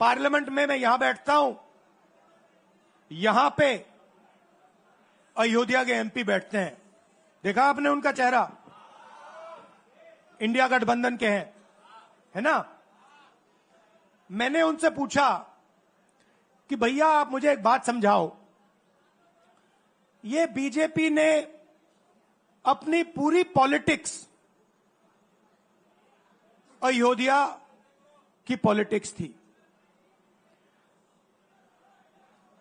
Parliament में मैं यहां बैठता हूं, यहां पे अयोध्या के एमपी बैठते हैं। देखा आपने उनका चेहरा? इंडिया गठबंधन के हैं, है ना? मैंने उनसे पूछा कि भैया आप मुझे एक बात समझाओ, ये बीजेपी ने अपनी पूरी पॉलिटिक्स अयोध्या की पॉलिटिक्स थी।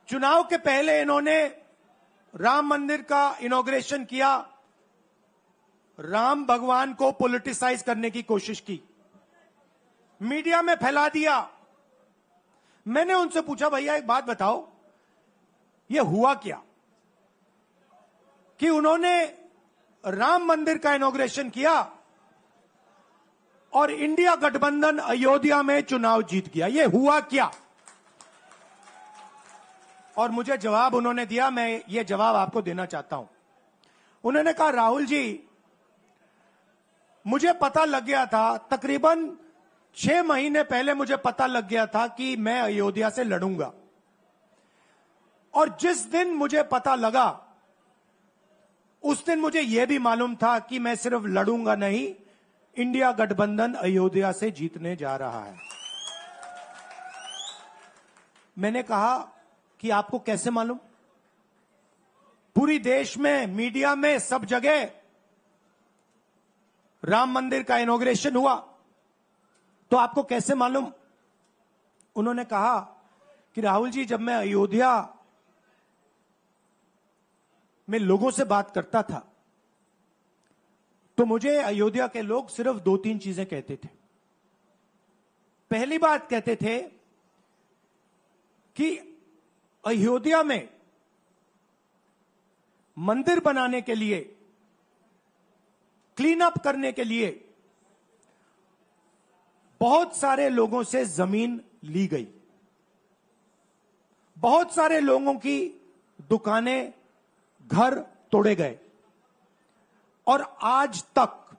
चुनाव के पहले इन्होंने राम मंदिर का इनॉग्रेशन किया, राम भगवान को पॉलिटिसाइज करने की कोशिश की, मीडिया में फैला दिया। मैंने उनसे पूछा भैया एक बात बताओ, यह हुआ क्या कि उन्होंने राम मंदिर का इनॉग्रेशन किया और इंडिया गठबंधन अयोध्या में चुनाव जीत गया? यह हुआ क्या? और मुझे जवाब उन्होंने दिया, मैं ये जवाब आपको देना चाहता हूं। उन्होंने कहा राहुल जी, मुझे पता लग गया था, तकरीबन 6 महीने पहले मुझे पता लग गया था कि मैं अयोध्या से लड़ूंगा, और जिस दिन मुझे पता लगा उस दिन मुझे यह भी मालूम था कि मैं सिर्फ लड़ूंगा नहीं, इंडिया गठबंधन अयोध्या से जीतने जा रहा है। मैंने कहा कि आपको कैसे मालूम? पूरी देश में, मीडिया में, सब जगह राम मंदिर का इनॉग्रेशन हुआ, तो आपको कैसे मालूम? उन्होंने कहा कि राहुल जी, जब मैं अयोध्या में लोगों से बात करता था तो मुझे अयोध्या के लोग सिर्फ 2-3 चीजें कहते थे। पहली बात कहते थे कि अयोध्या में मंदिर बनाने के लिए, क्लीन अप करने के लिए बहुत सारे लोगों से जमीन ली गई, बहुत सारे लोगों की दुकानें, घर तोड़े गए, और आज तक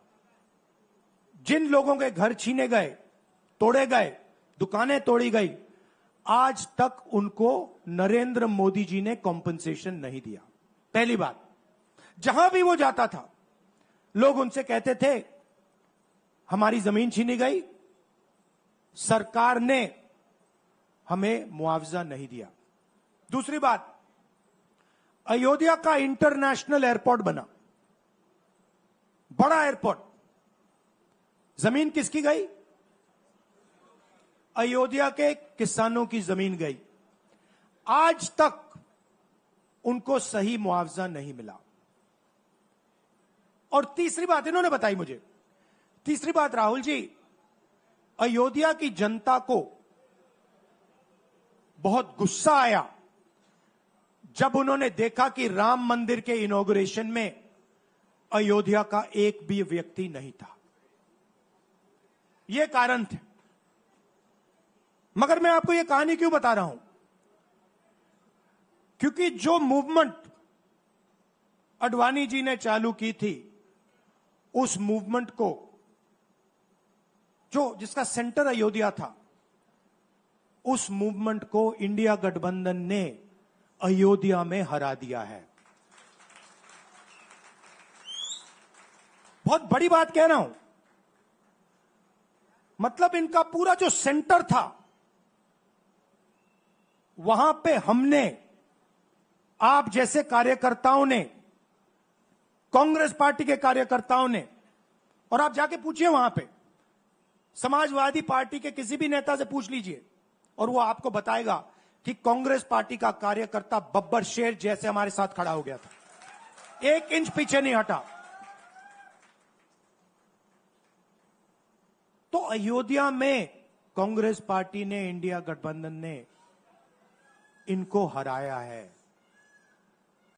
जिन लोगों के घर छीने गए, तोड़े गए, दुकानें तोड़ी गई, आज तक उनको नरेंद्र मोदी जी ने कॉम्पनसेशन नहीं दिया। पहली बात। जहां भी वो जाता था लोग उनसे कहते थे हमारी जमीन छीनी गई, सरकार ने हमें मुआवजा नहीं दिया। दूसरी बात, अयोध्या का इंटरनेशनल एयरपोर्ट बना, बड़ा एयरपोर्ट, जमीन किसकी गई? अयोध्या के किसानों की जमीन गई। आज तक उनको सही मुआवजा नहीं मिला। और तीसरी बात इन्होंने बताई मुझे, तीसरी बात, राहुल जी, अयोध्या की जनता को बहुत गुस्सा आया जब उन्होंने देखा कि राम मंदिर के इनॉग्रेशन में अयोध्या का एक भी व्यक्ति नहीं था। यह कारण थे। मगर मैं आपको यह कहानी क्यों बता रहा हूं? क्योंकि जो मूवमेंट अडवाणी जी ने चालू की थी, उस मूवमेंट को, जिसका सेंटर अयोध्या था, उस मूवमेंट को इंडिया गठबंधन ने अयोध्या में हरा दिया है। बहुत बड़ी बात कह रहा हूं। मतलब इनका पूरा जो सेंटर था, वहां पे हमने, आप जैसे कार्यकर्ताओं ने, कांग्रेस पार्टी के कार्यकर्ताओं ने, और आप जाके पूछिए वहां पे, समाजवादी पार्टी के किसी भी नेता से पूछ लीजिए और वो आपको बताएगा कि कांग्रेस पार्टी का कार्यकर्ता बब्बर शेर जैसे हमारे साथ खड़ा हो गया था, 1 इंच पीछे नहीं हटा। तो अयोध्या में कांग्रेस पार्टी ने, इंडिया गठबंधन ने इनको हराया है।